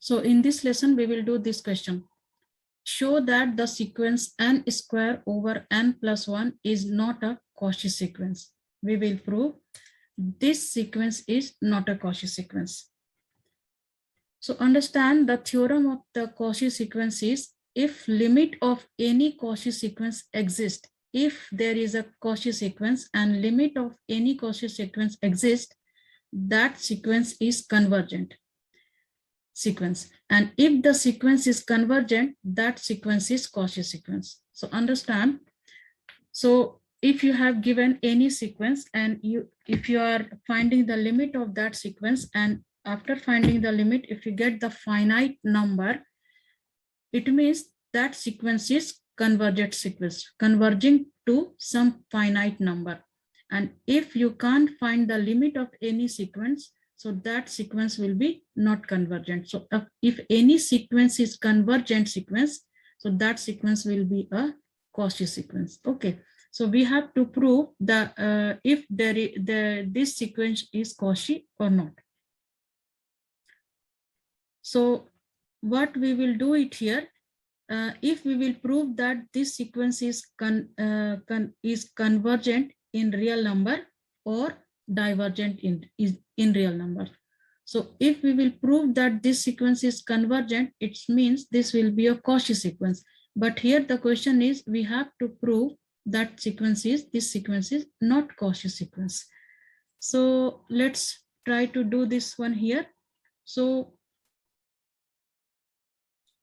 So in this lesson, we will do this question. Show that the sequence n square over n plus 1 is not a Cauchy sequence. We will prove this sequence is not a Cauchy sequence. So understand the theorem of the Cauchy sequence is if limit of any Cauchy sequence exists, if there is a Cauchy sequence and limit of any Cauchy sequence exists, that sequence is convergent sequence. And if the sequence is convergent, that sequence is Cauchy sequence. So understand. So if you have given any sequence and if you are finding the limit of that sequence, and after finding the limit, if you get the finite number, it means that sequence is convergent sequence, converging to some finite number. And if you can't find the limit of any sequence, so that sequence will be not convergent. So if any sequence is convergent sequence, so that sequence will be a Cauchy sequence. Okay, so we have to prove the if this sequence is Cauchy or not. So what we will do it here, if we will prove that this sequence is convergent in real number or divergent in real number. So if we will prove that this sequence is convergent, it means this will be a Cauchy sequence. But here the question is, we have to prove that this sequence is not Cauchy sequence. So let's try to do this one here. So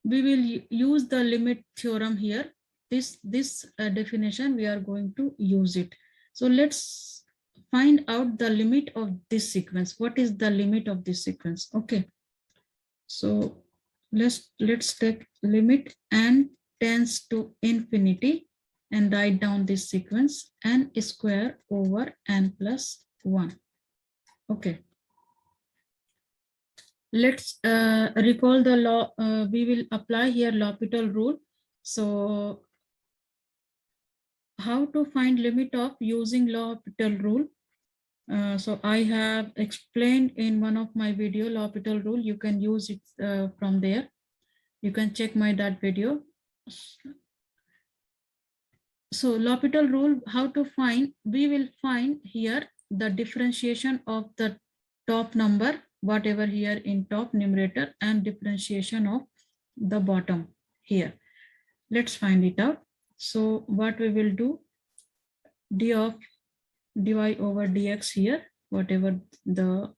we will use the limit theorem here. This definition, we are going to use it. So let's find out the limit of this sequence. What is the limit of this sequence? Okay. So let's take limit n tends to infinity and write down this sequence n square over n plus 1. Okay. Let's recall the law. We will apply here L'Hopital rule. So how to find limit of using L'Hopital rule? So I have explained in one of my video L'Hopital rule. You can use it from there. You can check that video. So L'Hopital rule, how to find? We will find here the differentiation of the top number, whatever here in top numerator, and differentiation of the bottom here. Let's find it out. So what we will do, d of dy over dx here, whatever the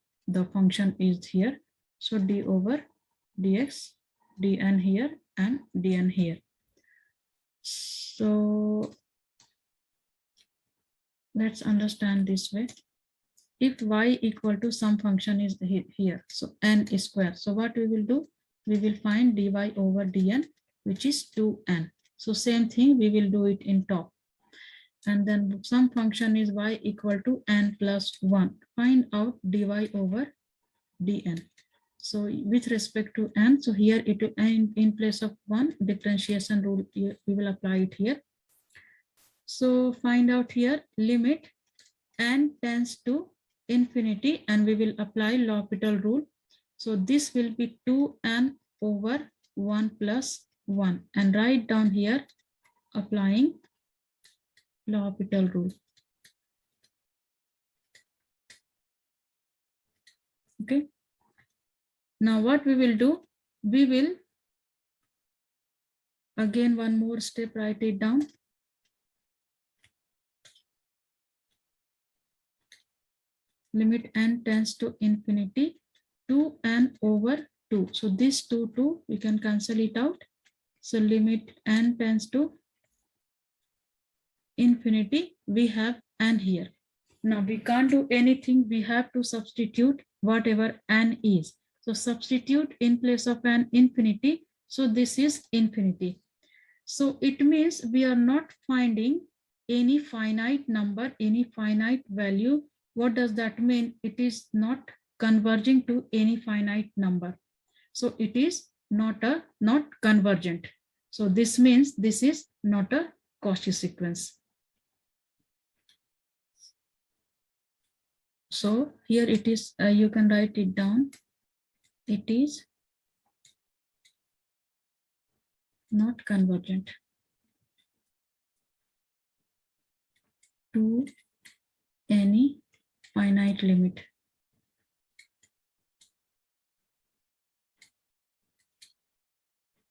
function is here. So d over dx, dn here and dn here. So let's understand this way. If y equal to some function is here, so n is square. So what we will do, we will find dy over dn, which is 2n. So same thing, we will do it in top. And then some function is y equal to n plus 1. Find out dy over dn. So with respect to n, so here it in place of 1, differentiation rule, we will apply it here. So find out here limit n tends to infinity, and we will apply L'Hopital rule. So this will be 2n over 1 plus 1, and write down here applying L'Hopital rule. Okay. Now what we will do, we will again one more step, write it down. Limit n tends to infinity, 2n over 2. So this 2 we can cancel it out. So limit n tends to infinity, we have n here. Now we can't do anything, we have to substitute whatever n is. So substitute in place of n infinity. So this is infinity. So it means we are not finding any finite number, any finite value. What does that mean? It is not converging to any finite number. So it is not convergent. So this means this is not a Cauchy sequence. So here it is, you can write it down. It is not convergent to any finite limit.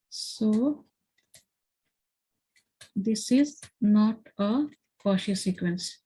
So this is not a Cauchy sequence.